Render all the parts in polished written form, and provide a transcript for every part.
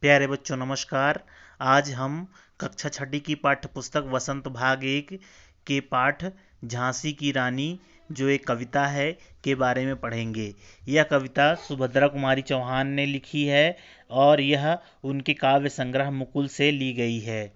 प्यारे बच्चों नमस्कार। आज हम कक्षा छठी की पाठ्य पुस्तक वसंत भाग 1 के पाठ झांसी की रानी जो एक कविता है के बारे में पढ़ेंगे। यह कविता सुभद्रा कुमारी चौहान ने लिखी है और यह उनके काव्य संग्रह मुकुल से ली गई है।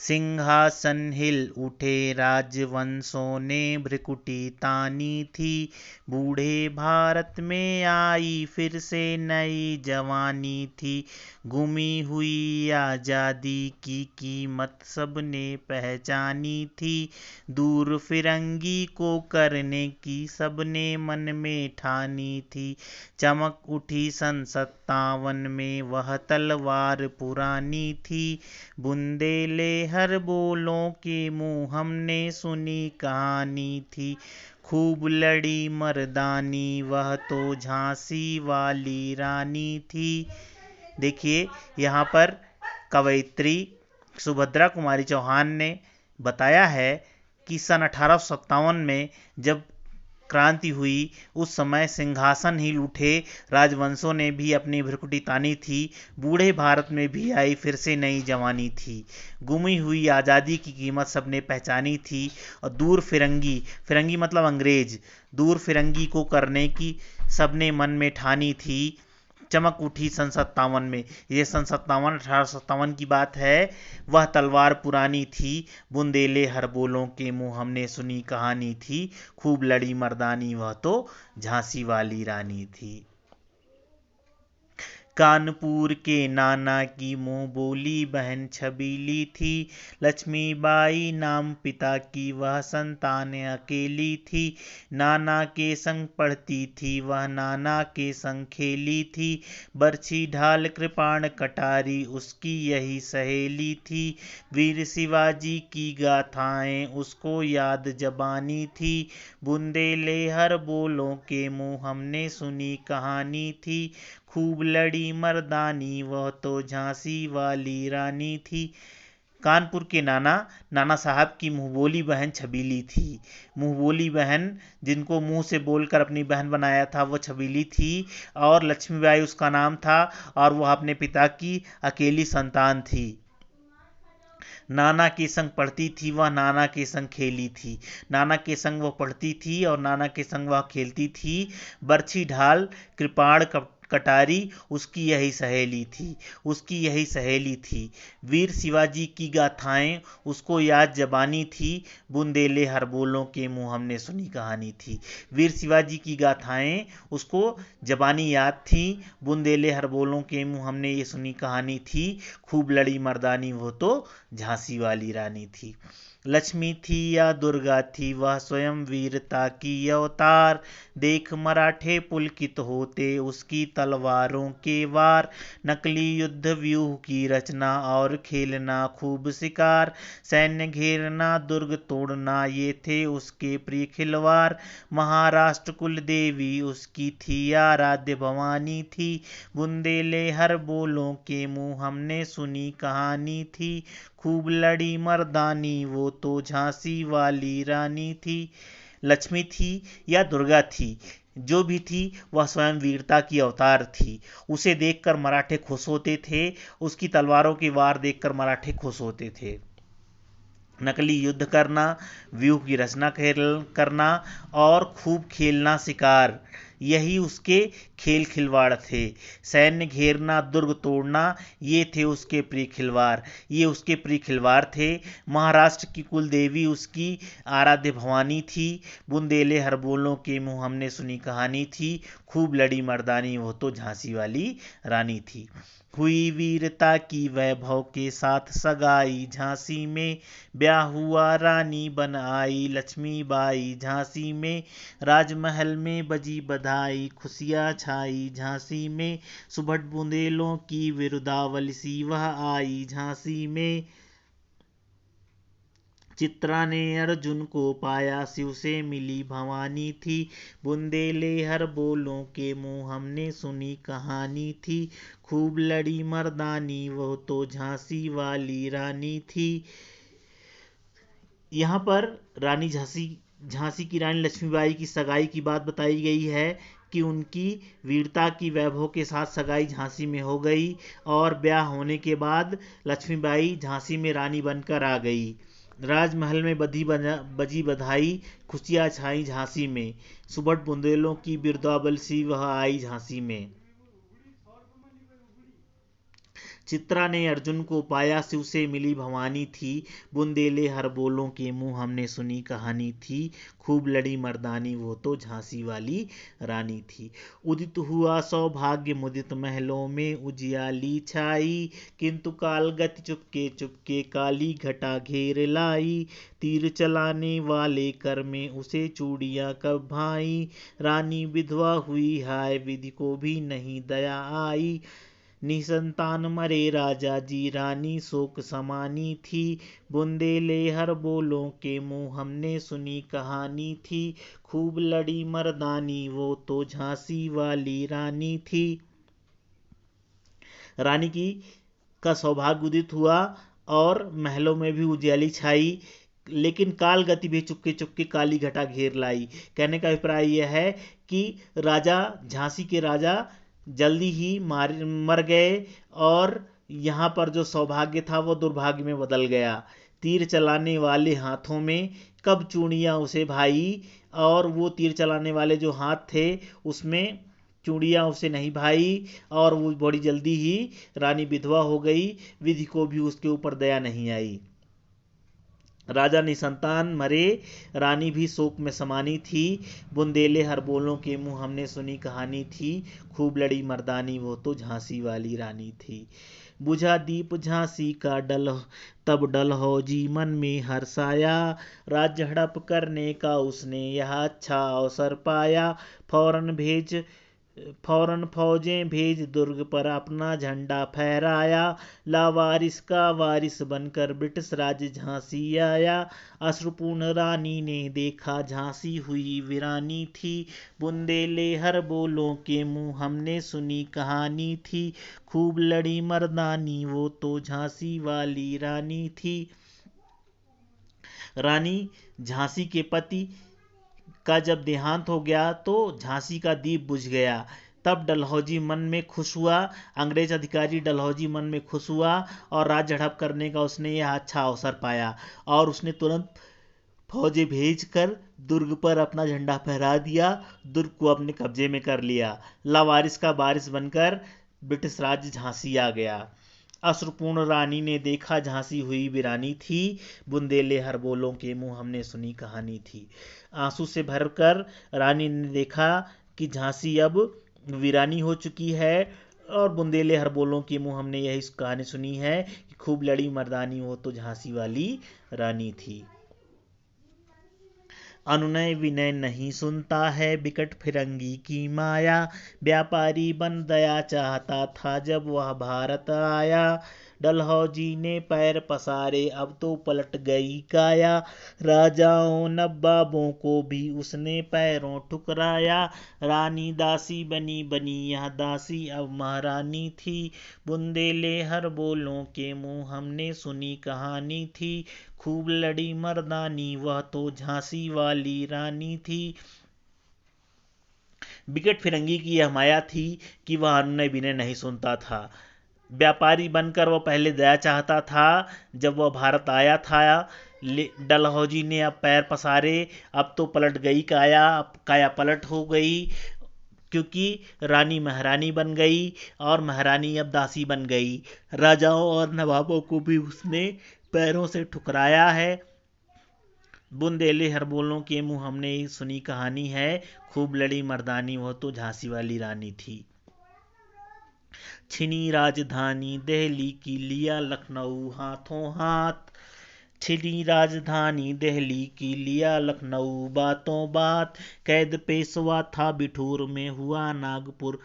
सिंहासन हिल उठे राजवंशों ने भ्रिकुटी तानी थी, बूढ़े भारत में आई फिर से नई जवानी थी। गुमी हुई आज़ादी की कीमत सबने पहचानी थी, दूर फिरंगी को करने की सबने मन में ठानी थी। चमक उठी सन 57 में वह तलवार पुरानी थी, बुंदेले हर बोलों के मुँह हमने सुनी कहानी थी। खूब लड़ी मर्दानी वह तो झांसी वाली रानी थी। देखिए यहाँ पर कवयित्री सुभद्रा कुमारी चौहान ने बताया है कि सन 1857 में जब क्रांति हुई उस समय सिंहासन हिल उठे, राजवंशों ने भी अपनी भ्रुकुटी तानी थी, बूढ़े भारत में भी आई फिर से नई जवानी थी। गुमी हुई आज़ादी की कीमत सबने पहचानी थी और दूर फिरंगी, फिरंगी मतलब अंग्रेज, दूर फिरंगी को करने की सबने मन में ठानी थी। चमक उठी सन 57 में, ये सन 1857 की बात है। वह तलवार पुरानी थी, बुंदेले हर बोलों के मुँह हमने सुनी कहानी थी। खूब लड़ी मर्दानी वह तो झांसी वाली रानी थी। कानपुर के नाना की मुँह बोली बहन छबीली थी, लक्ष्मीबाई नाम पिता की वह संतान अकेली थी। नाना के संग पढ़ती थी वह नाना के संग खेली थी, बरछी ढाल कृपाण कटारी उसकी यही सहेली थी। वीर शिवाजी की गाथाएं उसको याद जबानी थी, बुंदेले हर बोलों के मुँह हमने सुनी कहानी थी। खूब लड़ी मर्दानी वह तो झांसी वाली रानी थी। कानपुर के नाना, नाना साहब की मुंहबोली बहन छबीली थी। मुंहबोली बहन जिनको मुंह से बोलकर अपनी बहन बनाया था वो छबीली थी, और लक्ष्मीबाई उसका नाम था और वह अपने पिता की अकेली संतान थी। नाना के संग पढ़ती थी वह नाना के संग खेली थी, नाना के संग वह पढ़ती थी और नाना के संग वह खेलती थी। बरछी ढाल कृपाण कटारी उसकी यही सहेली थी, उसकी यही सहेली थी। वीर शिवाजी की गाथाएं उसको याद जबानी थी, बुंदेले हर बोलों के मुँह हमने सुनी कहानी थी। वीर शिवाजी की गाथाएं उसको जबानी याद थी, बुंदेले हर बोलों के मुँह हमने ये सुनी कहानी थी। खूब लड़ी मर्दानी वो तो झांसी वाली रानी थी। लक्ष्मी थी या दुर्गा थी वह स्वयं वीरता की अवतार, देख मराठे पुलकित होते उसकी तलवारों के वार। नकली युद्ध व्यूह की रचना और खेलना खूब शिकार, सैन्य घेरना दुर्ग तोड़ना ये थे उसके प्रिय खिलवाड़। महाराष्ट्र कुल देवी उसकी थी आराध्य भवानी थी, बुंदेले हर बोलों के मुँह हमने सुनी कहानी थी। खूब लड़ी मर्दानी वो तो झांसी वाली रानी थी। लक्ष्मी थी या दुर्गा थी, जो भी थी वह स्वयं वीरता की अवतार थी। उसे देखकर मराठे खुश होते थे, उसकी तलवारों के वार देखकर मराठे खुश होते थे। नकली युद्ध करना, व्यूह की रचना करना और खूब खेलना शिकार, यही उसके खेल खिलवाड़ थे। सैन्य घेरना दुर्ग तोड़ना ये थे उसके प्रिय खिलवाड़, ये उसके प्रिय खिलवाड़ थे। महाराष्ट्र की कुल देवी उसकी आराध्य भवानी थी, बुंदेले हर बोलों के मुँह हमने सुनी कहानी थी। खूब लड़ी मर्दानी वो तो झांसी वाली रानी थी। हुई वीरता की वैभव के साथ सगाई झांसी में, ब्याह हुआ रानी बन आई लक्ष्मीबाई झांसी में। राजमहल में बजी बधाई खुशियाँ छाई झांसी में, सुभट बुंदेलों की विरुदावली सी वह आई झांसी में। चित्रा ने अर्जुन को पाया शिव से मिली भवानी थी, बुंदेले हर बोलों के मुँह हमने सुनी कहानी थी। खूब लड़ी मर्दानी वो तो झांसी वाली रानी थी। यहाँ पर रानी झांसी, झांसी की रानी लक्ष्मीबाई की सगाई की बात बताई गई है कि उनकी वीरता की वैभव के साथ सगाई झांसी में हो गई और ब्याह होने के बाद लक्ष्मीबाई झांसी में रानी बनकर आ गई। राजमहल में बजी बधाई, खुशियां छाई झांसी में। सुबह बुंदेलों की बिरदावली वह आई झांसी में। चित्रा ने अर्जुन को पाया, शिव से मिली भवानी थी। बुंदेले हर बोलों के मुंह हमने सुनी कहानी थी। खूब लड़ी मर्दानी वो तो झांसी वाली रानी थी। उदित हुआ सौभाग्य मुदित महलों में, उजियाली छाई किंतु कालगति चुपके चुपके काली घटा घेर लाई। तीर चलाने वाले कर में उसे चूड़ियां कब भाई, रानी विधवा हुई हाय विधि को भी नहीं दया आई। निसंतान मरे राजा जी रानी शोक समानी थी। बुंदेले हर बोलों के मुंह हमने सुनी कहानी थी। खूब लड़ी मर्दानी वो तो झांसी वाली रानी थी। रानी की का सौभाग्य उदित हुआ और महलों में भी उजियाली छाई, लेकिन काल गति भी चुपके चुपके काली घटा घेर लाई। कहने का अभिप्राय यह है कि राजा, झांसी के राजा जल्दी ही मर गए और यहाँ पर जो सौभाग्य था वो दुर्भाग्य में बदल गया। तीर चलाने वाले हाथों में कब चूड़ियाँ उसे भाई, और वो तीर चलाने वाले जो हाथ थे उसमें चूड़ियाँ उसे नहीं भाई और वो बड़ी जल्दी ही रानी विधवा हो गई। विधि को भी उसके ऊपर दया नहीं आई। राजा निसंतान मरे, रानी भी शोक में समानी थी। बुंदेले हर बोलों के मुंह हमने सुनी कहानी थी। खूब लड़ी मर्दानी वो तो झांसी वाली रानी थी। बुझा दीप झांसी का तब डलहौजी मन में हर्षाया। राज्य हड़प करने का उसने यह अच्छा अवसर पाया। फौरन फौजें भेज दुर्ग पर अपना झंडा फहराया। लावारिस का वारिस बनकर ब्रिटिश राज झांसी आया। अश्रुपूर्ण रानी ने देखा झांसी हुई वीरानी थी। बुंदेले हर बोलों के मुंह हमने सुनी कहानी थी। खूब लड़ी मर्दानी वो तो झांसी वाली रानी थी। रानी झांसी के पति का जब देहांत हो गया तो झांसी का दीप बुझ गया। तब डलहौजी मन में खुश हुआ, अंग्रेज अधिकारी डलहौजी मन में खुश हुआ और राज्य हड़प करने का उसने यह अच्छा अवसर पाया और उसने तुरंत फौजें भेजकर दुर्ग पर अपना झंडा फहरा दिया। दुर्ग को अपने कब्जे में कर लिया। लावारिस का वारिस बनकर ब्रिटिश राज्य झांसी आ गया। अश्रुपूर्ण रानी ने देखा झांसी हुई वीरानी थी। बुंदेले हर बोलों के मुंह हमने सुनी कहानी थी। आंसू से भरकर रानी ने देखा कि झांसी अब वीरानी हो चुकी है और बुंदेले हर बोलों के मुंह हमने यही कहानी सुनी है कि खूब लड़ी मर्दानी वो तो झांसी वाली रानी थी। अनुनय विनय नहीं सुनता है बिकट फिरंगी की माया। व्यापारी बन दया चाहता था जब वह भारत आया। डलहौजी ने पैर पसारे अब तो पलट गई काया। राजाओं नवाबों को भी उसने पैरों ठुकराया। रानी दासी बनी बनी यह दासी अब महारानी थी। बुंदेले हर बोलों के मुंह हमने सुनी कहानी थी। खूब लड़ी मर्दानी वह तो झांसी वाली रानी थी। बिकट फिरंगी की यह माया थी कि वह अनुनय विनय नहीं सुनता था। व्यापारी बनकर वह पहले दया चाहता था जब वह भारत आया था। डलहौजी ने अब पैर पसारे, अब तो पलट गई काया, अब काया पलट हो गई क्योंकि रानी महारानी बन गई और महारानी अब दासी बन गई। राजाओं और नवाबों को भी उसने पैरों से ठुकराया है। बुंदेले हर बोलों के मुंह हमने सुनी कहानी है। खूब लड़ी मर्दानी वो तो झांसी वाली रानी थी। छिनी राजधानी दिल्ली की लिया लखनऊ हाथों हाथ। छिनी राजधानी दिल्ली की लिया लखनऊ बातों बात। कैद पेशवा था बिठूर में हुआ नागपुर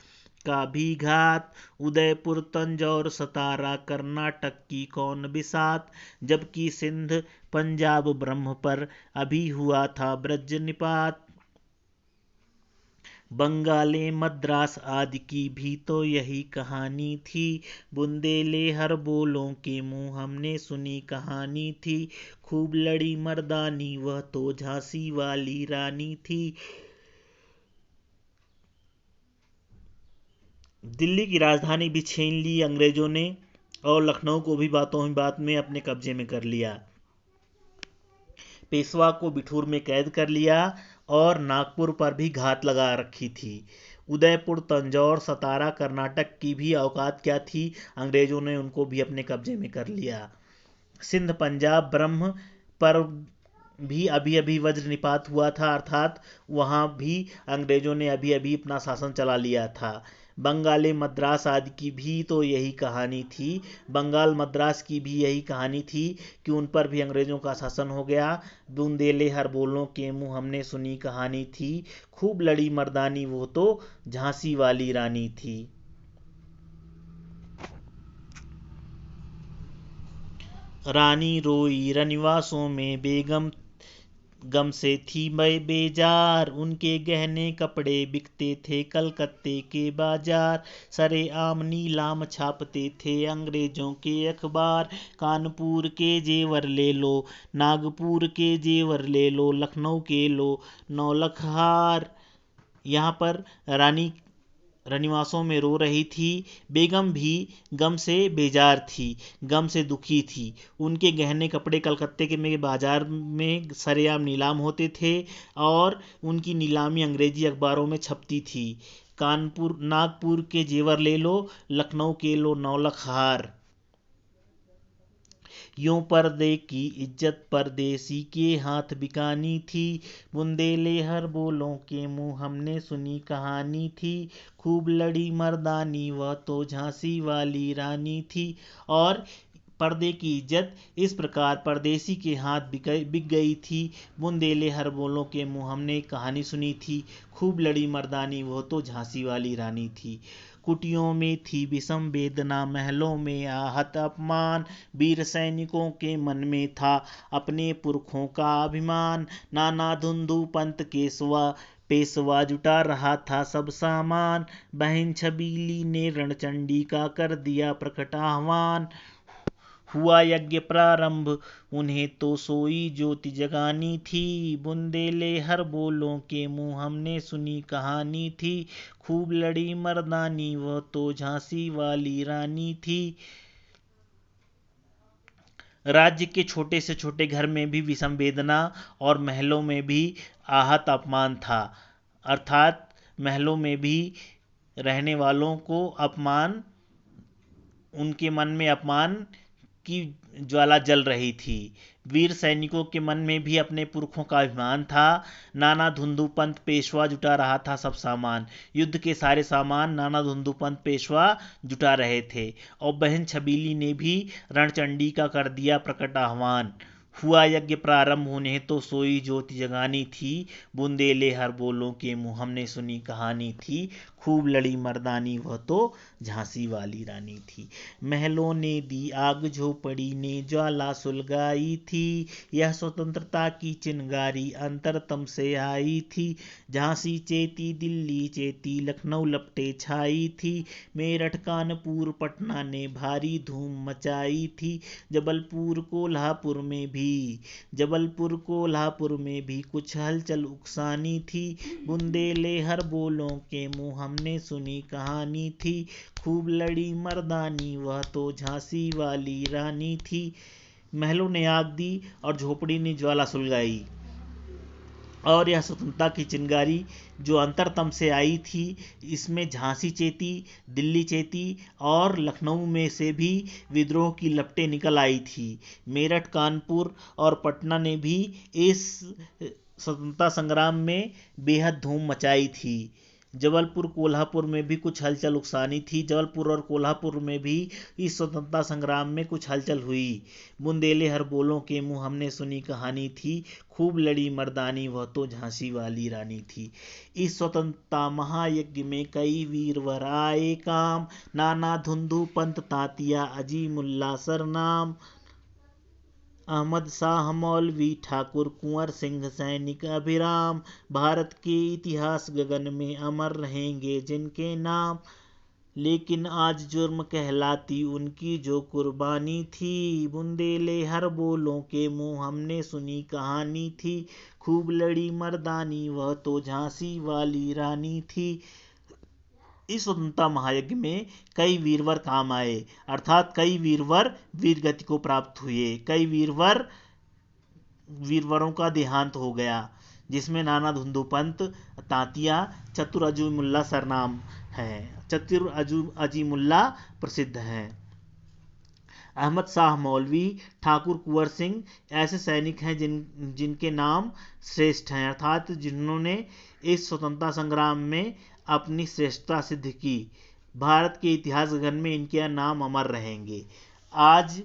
का भी घात। उदयपुर तंजौर सतारा कर्नाटक की कौन बिसात। जबकि सिंध पंजाब ब्रह्म पर अभी हुआ था ब्रज निपात। बंगाले मद्रास आदि की भी तो यही कहानी थी। बुंदेले हर बोलों के मुंह हमने सुनी कहानी थी। खूब लड़ी मर्दानी वह तो झांसी वाली रानी थी। दिल्ली की राजधानी भी छीन ली अंग्रेजों ने और लखनऊ को भी बातों ही बात में अपने कब्जे में कर लिया। पेशवा को बिठूर में कैद कर लिया और नागपुर पर भी घात लगा रखी थी। उदयपुर, तंजौर, सतारा, कर्नाटक की भी औकात क्या थी, अंग्रेजों ने उनको भी अपने कब्जे में कर लिया। सिंध, पंजाब, ब्रह्म पर भी अभी अभी वज्र निपात हुआ था, अर्थात वहाँ भी अंग्रेजों ने अभी अभी अपना शासन चला लिया था। बंगाली, मद्रास आदि की भी तो यही कहानी थी। बंगाल, मद्रास की भी यही कहानी थी कि उन पर भी अंग्रेजों का शासन हो गया। बुंदेले हर बोलों के मुंह हमने सुनी कहानी थी, खूब लड़ी मर्दानी वो तो झांसी वाली रानी थी। रानी रोई रनिवासों में बेगम गम से थी मैं बेजार, उनके गहने कपड़े बिकते थे कलकत्ते के बाजार। सरे आम नीलाम छापते थे अंग्रेजों के अखबार। कानपुर के जेवर ले लो, नागपुर के जेवर ले लो, लखनऊ के लो नौलख हार। यहाँ पर रानी रनिवासों में रो रही थी, बेगम भी गम से बेजार थी, गम से दुखी थी। उनके गहने कपड़े कलकत्ते के में बाजार में सरेआम नीलाम होते थे और उनकी नीलामी अंग्रेजी अखबारों में छपती थी। कानपुर नागपुर के जेवर ले लो, लखनऊ के लो नौलख हार। यूं पर्दे की इज्जत परदेसी के हाथ बिकानी थी। बुंदेले हर बोलों के मुंह हमने सुनी कहानी थी, खूब लड़ी मर्दानी वह तो झांसी वाली रानी थी। और पर्दे की इज्जत इस प्रकार परदेसी के हाथ बिक गई थी। बुंदेले हर बोलों के मुंह हमने कहानी सुनी थी, खूब लड़ी मर्दानी वो तो झांसी वाली रानी थी। कुटियों में थी विषम वेदना, महलों में आहत अपमान। वीर सैनिकों के मन में था अपने पुरखों का अभिमान। नाना धुंधु पंत केसवा पेशवा जुटा रहा था सब सामान। बहन छबीली ने रणचंडी का कर दिया प्रकट आह्वान। हुआ यज्ञ प्रारंभ उन्हें तो सोई ज्योति जगानी थी। बुंदेले हर बोलों के मुंह हमने सुनी कहानी थी, खूब लड़ी मर्दानी वह तो झांसी वाली रानी थी। राज्य के छोटे से छोटे घर में भी विषम वेदना और महलों में भी आहत अपमान था, अर्थात महलों में भी रहने वालों को अपमान, उनके मन में अपमान की ज्वाला जल रही थी। वीर सैनिकों के मन में भी अपने पुरखों का अभिमान था। नाना धुंधु पंत पेशवा जुटा रहा था सब सामान। युद्ध के सारे सामान नाना धुंधु पंत पेशवा जुटा रहे थे। और बहन छबीली ने भी रणचंडी का कर दिया प्रकट आह्वान। हुआ यज्ञ प्रारंभ उन्हें तो सोई ज्योति जगानी थी। बुंदेले हर बोलों के मुंह हमने सुनी कहानी थी, खूब लड़ी मर्दानी वह तो झांसी वाली रानी थी। महलों ने दी आग, झोपड़ी ने ज्वाला सुलगाई थी। यह स्वतंत्रता की चिनगारी अंतरतम से आई थी। झांसी चेती, दिल्ली चेती, लखनऊ लपटे छाई थी। मेरठ, कानपुर, पटना ने भारी धूम मचाई थी। जबलपुर कोल्हापुर में भी कुछ हलचल उकसानी थी। बुंदेले हर बोलों के मुंह हमने सुनी कहानी थी, खूब लड़ी मर्दानी वह तो झांसी वाली रानी थी। महलों ने आग दी और झोपड़ी ने ज्वाला सुलगाई, और यह स्वतंत्रता की चिंगारी जो अंतरतम से आई थी, इसमें झांसी चेती, दिल्ली चेती और लखनऊ में से भी विद्रोह की लपटें निकल आई थी। मेरठ, कानपुर और पटना ने भी इस स्वतंत्रता संग्राम में बेहद धूम मचाई थी। जबलपुर कोल्हापुर में भी कुछ हलचल उकसानी थी। जबलपुर और कोल्हापुर में भी इस स्वतंत्रता संग्राम में कुछ हलचल हुई। बुंदेले हर बोलों के मुंह हमने सुनी कहानी थी, खूब लड़ी मर्दानी वह तो झांसी वाली रानी थी। इस स्वतंत्रता महायज्ञ में कई वीरवर आए काम। नाना धुंधु पंत तांतिया अजीमुल्ला सरनाम। अहमद शाह मौलवी ठाकुर कुंवर सिंह सैनिक अभिराम। भारत के इतिहास गगन में अमर रहेंगे जिनके नाम। लेकिन आज जुर्म कहलाती उनकी जो कुर्बानी थी। बुंदेले हर बोलों के मुंह हमने सुनी कहानी थी, खूब लड़ी मर्दानी वह तो झांसी वाली रानी थी। इस स्वतंत्रता महायज्ञ में कई वीरवर काम आए, अर्थात कई वीरवर वीर गति को प्राप्त हुए, कई वीरवरों का देहांत हो गया, जिसमें नाना धुंधु पंत तांतिया, चतुर अजीमुल्ला सरनाम है, चतुर अजीमुल्ला प्रसिद्ध हैं। अहमद शाह मौलवी, ठाकुर कुंवर सिंह ऐसे सैनिक हैं जिनके नाम श्रेष्ठ हैं, अर्थात जिन्होंने इस स्वतंत्रता संग्राम में अपनी श्रेष्ठता सिद्ध की। भारत के इतिहास गगन में इनके नाम अमर रहेंगे। आज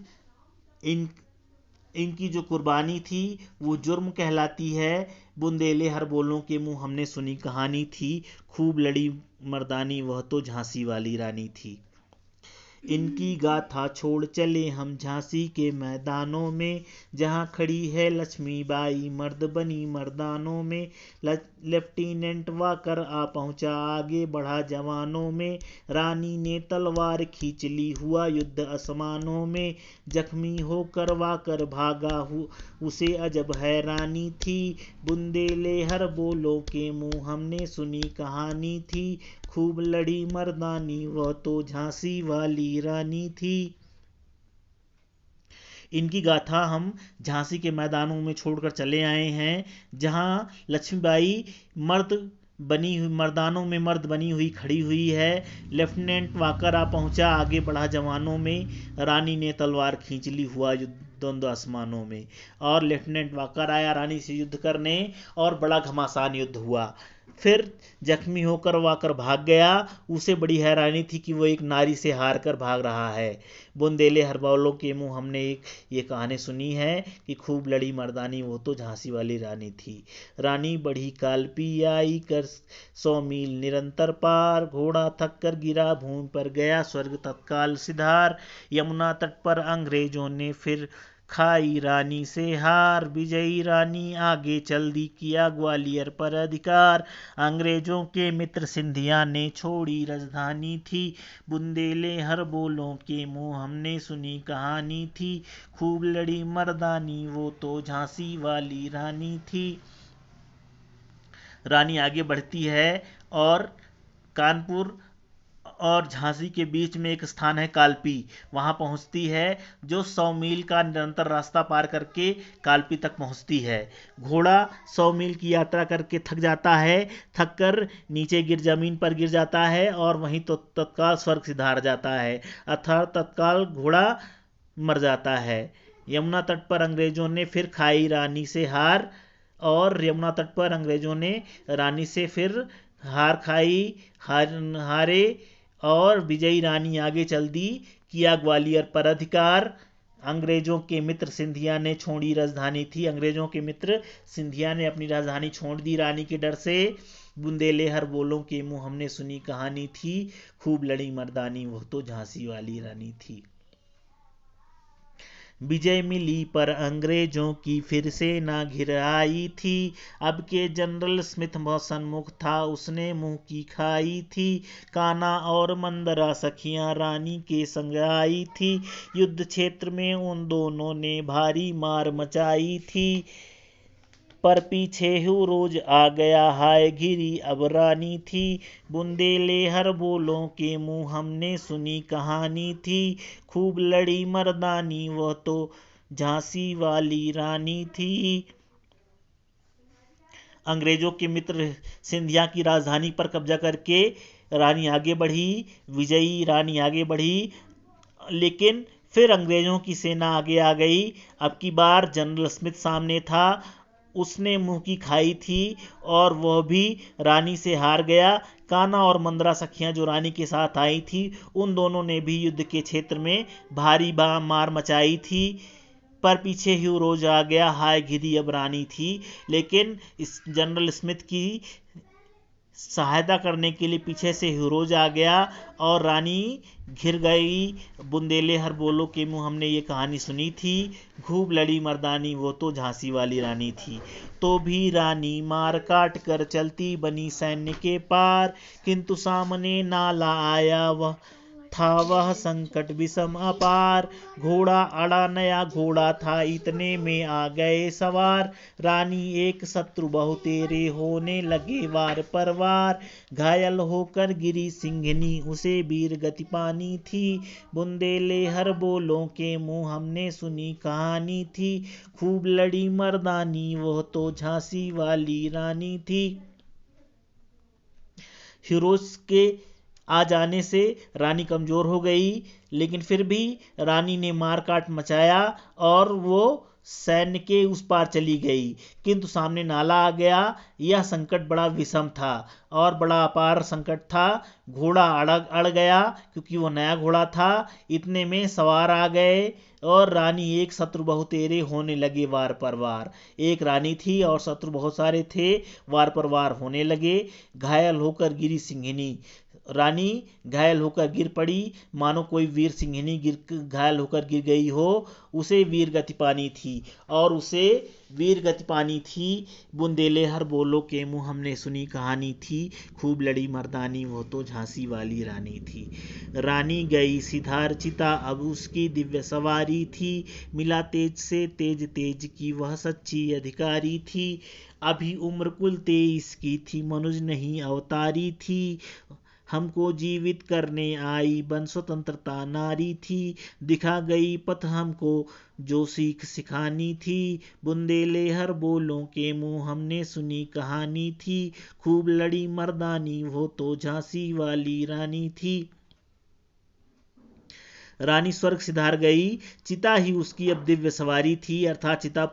इनकी जो कुर्बानी थी वो जुर्म कहलाती है। बुंदेले हर बोलों के मुंह हमने सुनी कहानी थी, खूब लड़ी मर्दानी वह तो झांसी वाली रानी थी। इनकी गाथा छोड़ चले हम झांसी के मैदानों में, जहां खड़ी है लक्ष्मीबाई मर्द बनी मर्दानों में। लेफ्टिनेंट वाकर आ पहुंचा आगे बढ़ा जवानों में, रानी ने तलवार खींच ली हुआ युद्ध आसमानों में। जख्मी होकर वाकर भागा उसे अजब हैरानी थी, बुंदेले हर बोलों के मुंह हमने सुनी कहानी थी। खूब लड़ी मर्दानी वह तो झांसी वाली रानी थी। इनकी गाथा हम झांसी के मैदानों में छोड़कर चले आए हैं, जहां लक्ष्मीबाई मर्दानों में मर्द बनी हुई खड़ी हुई है। लेफ्टिनेंट वाकर आ पहुंचा आगे बढ़ा जवानों में, रानी ने तलवार खींच ली हुआ द्वंद्व आसमानों में। और लेफ्टिनेंट वाकर आया रानी से युद्ध करने और बड़ा घमासान युद्ध हुआ। फिर जख्मी होकर वाकर भाग गया, उसे बड़ी हैरानी थी कि वो एक नारी से हार कर भाग रहा है। बुंदेले हर बोलों के मुंह हमने ये कहानी सुनी है कि खूब लड़ी मर्दानी वो तो झांसी वाली रानी थी। रानी बढ़ी कालपी आई कर 100 मील निरंतर पार, घोड़ा थक कर गिरा भूमि पर गया स्वर्ग तत्काल सिधार। यमुना तट पर अंग्रेजों ने फिर खाई रानी से हार, विजयी रानी आगे चल दी किया ग्वालियर पर अधिकार। अंग्रेजों के मित्र सिंधिया ने छोड़ी राजधानी थी, बुंदेले हर बोलों के मुंह हमने सुनी कहानी थी। खूब लड़ी मर्दानी वो तो झांसी वाली रानी थी। रानी आगे बढ़ती है और कानपुर और झांसी के बीच में एक स्थान है कालपी, वहां पहुंचती है, जो 100 मील का निरंतर रास्ता पार करके कालपी तक पहुंचती है। घोड़ा 100 मील की यात्रा करके थक जाता है, थक कर नीचे जमीन पर गिर जाता है और वहीं तो तत्काल स्वर्ग सिधार जाता है, अर्थात तत्काल घोड़ा मर जाता है। यमुना तट पर अंग्रेजों ने फिर खाई रानी से हार, और यमुना तट पर अंग्रेजों ने रानी से फिर हार खाई, हारे और विजयी रानी आगे चल दी किया ग्वालियर पर अधिकार। अंग्रेजों के मित्र सिंधिया ने छोड़ी राजधानी थी, अंग्रेजों के मित्र सिंधिया ने अपनी राजधानी छोड़ दी रानी के डर से। बुंदेले हर बोलों के मुंह हमने सुनी कहानी थी, खूब लड़ी मर्दानी वो तो झांसी वाली रानी थी। विजय मिली पर अंग्रेजों की फिर सेना घिर आई थी, अब के जनरल स्मिथ सन्मुख था उसने मुंह की खाई थी। कान्हा और मंदरा सखियां रानी के संग आई थी, युद्ध क्षेत्र में उन दोनों ने भारी मार मचाई थी। पर पीछे रोज आ गया हाय घिरी अब रानी थी, बुंदेले हर बोलों के मुंह हमने सुनी कहानी थी। खूब लड़ी मर्दानी वह तो झांसी वाली रानी थी। अंग्रेजों के मित्र सिंधिया की राजधानी पर कब्जा करके रानी आगे बढ़ी, विजयी रानी आगे बढ़ी, लेकिन फिर अंग्रेजों की सेना आगे आ गई। अब की बार जनरल स्मिथ सामने था, उसने मुंह की खाई थी और वह भी रानी से हार गया। कान्हा और मंदरा सखियां जो रानी के साथ आई थी, उन दोनों ने भी युद्ध के क्षेत्र में भारी मार मचाई थी। पर पीछे रोज आ गया हाय घिरी अब रानी थी, लेकिन इस जनरल स्मिथ की सहायता करने के लिए पीछे से रोज आ गया और रानी घिर गई। बुंदेले हर बोलों के मुंह हमने ये कहानी सुनी थी, खूब लड़ी मर्दानी वो तो झांसी वाली रानी थी। तो भी रानी मार काट कर चलती बनी सैन्य के पार, किंतु सामने नाला आया वह था वह संकट विषम अपार, घोड़ा अड़ा नया घोड़ा था इतने में आ गए सवार, रानी एक शत्रु बहुतेरे होने लगे वार पर वार, घायल होकर गिरी सिंघनी उसे वीर गति पानी थी, बुंदेले हर बोलों के मुंह हमने सुनी कहानी थी, खूब लड़ी मर्दानी वो तो झांसी वाली रानी थी। फिरोज के आ जाने से रानी कमजोर हो गई, लेकिन फिर भी रानी ने मारकाट मचाया और वो सैन्य के उस पार चली गई, किंतु सामने नाला आ गया। यह संकट बड़ा विषम था और बड़ा अपार संकट था। घोड़ा अड़ गया क्योंकि वो नया घोड़ा था। इतने में सवार आ गए और रानी एक शत्रु बहुतेरे होने लगे वार पर वार। एक रानी थी और शत्रु बहुत सारे थे, वार पर वार होने लगे। घायल होकर गिरी सिंघनी, रानी घायल होकर गिर पड़ी, मानो कोई वीर सिंघनी घायल होकर गिर गई हो। उसे वीर गति पानी थी और उसे वीर गति पानी थी। बुंदेले हर बोलो के मुंह हमने सुनी कहानी थी, खूब लड़ी मर्दानी वो तो झांसी वाली रानी थी। रानी गई सिधार चिता अब उसकी दिव्य सवारी थी, मिला तेज से तेज तेज की वह सच्ची अधिकारी थी। अभी उम्र कुल 23 की थी, मनुज नहीं अवतारी थी, हमको जीवित करने आई बन स्वतंत्रता नारी थी। दिखा गई पथ हमको जो सीख सिखानी थी, बुंदेले हर बोलों के मुंह हमने सुनी कहानी थी, खूब लड़ी मर्दानी वो तो झांसी वाली रानी थी। रानी स्वर्ग सिधार गई, चिता ही उसकी अब दिव्य सवारी थी, अर्थात चिता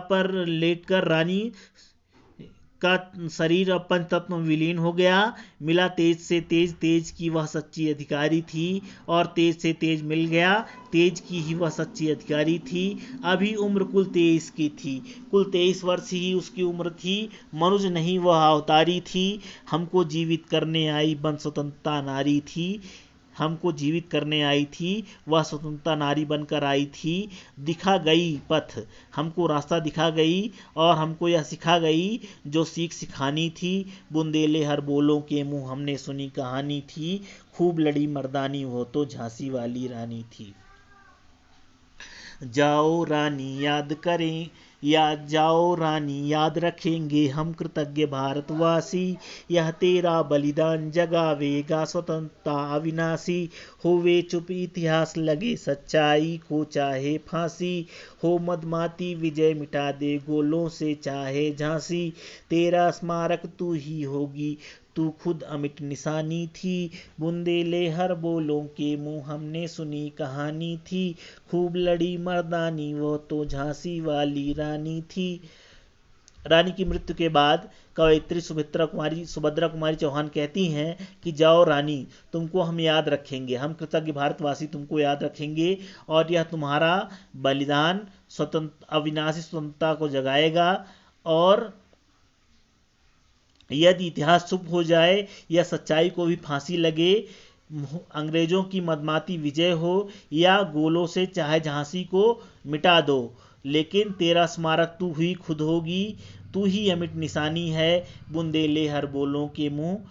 पर लेटकर रानी का शरीर अब पंच तत्व में विलीन हो गया। मिला तेज से तेज, तेज की वह सच्ची अधिकारी थी और तेज से तेज मिल गया, तेज की ही वह सच्ची अधिकारी थी। अभी उम्र कुल 23 की थी, कुल 23 वर्ष ही उसकी उम्र थी, मनुज नहीं वह अवतारी थी, हमको जीवित करने आई बन स्वतंत्रता नारी थी। हमको जीवित करने आई थी, वह स्वतंत्रता नारी बनकर आई थी। दिखा गई पथ, हमको रास्ता दिखा गई और हमको यह सिखा गई जो सीख सिखानी थी। बुंदेले हर बोलों के मुंह हमने सुनी कहानी थी, खूब लड़ी मर्दानी वो तो झांसी वाली रानी थी। जाओ रानी याद करें, जाओ रानी याद रखेंगे हम कृतज्ञ भारतवासी, यह तेरा बलिदान जगावेगा स्वतंत्रता अविनाशी। होवे चुप इतिहास लगे सच्चाई को चाहे फांसी, हो मदमाती विजय मिटा दे गोलों से चाहे झांसी, तेरा स्मारक तू ही होगी तू खुद अमिट निशानी थी। बुंदेले हर बोलों के मुंह हमने सुनी कहानी थी, खूब लड़ी मर्दानी वो तो झांसी वाली रानी थी। रानी की मृत्यु के बाद कवयित्री सुभद्रा कुमारी चौहान कहती हैं कि जाओ रानी, तुमको हम याद रखेंगे, हम कृतज्ञ भारतवासी तुमको याद रखेंगे और यह तुम्हारा बलिदान अविनाशी स्वतंत्रता को जगाएगा। और यदि इतिहास चुप हो जाए या सच्चाई को भी फांसी लगे, अंग्रेजों की मदमाती विजय हो या गोलों से चाहे झांसी को मिटा दो, लेकिन तेरा स्मारक तू ही खुद होगी, तू ही अमिट निशानी है। बुंदेले हर बोलों के मुंह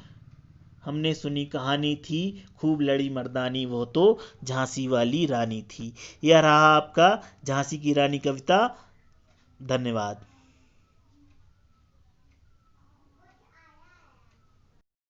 हमने सुनी कहानी थी, खूब लड़ी मर्दानी वो तो झांसी वाली रानी थी। यह रहा आपका झांसी की रानी कविता। धन्यवाद।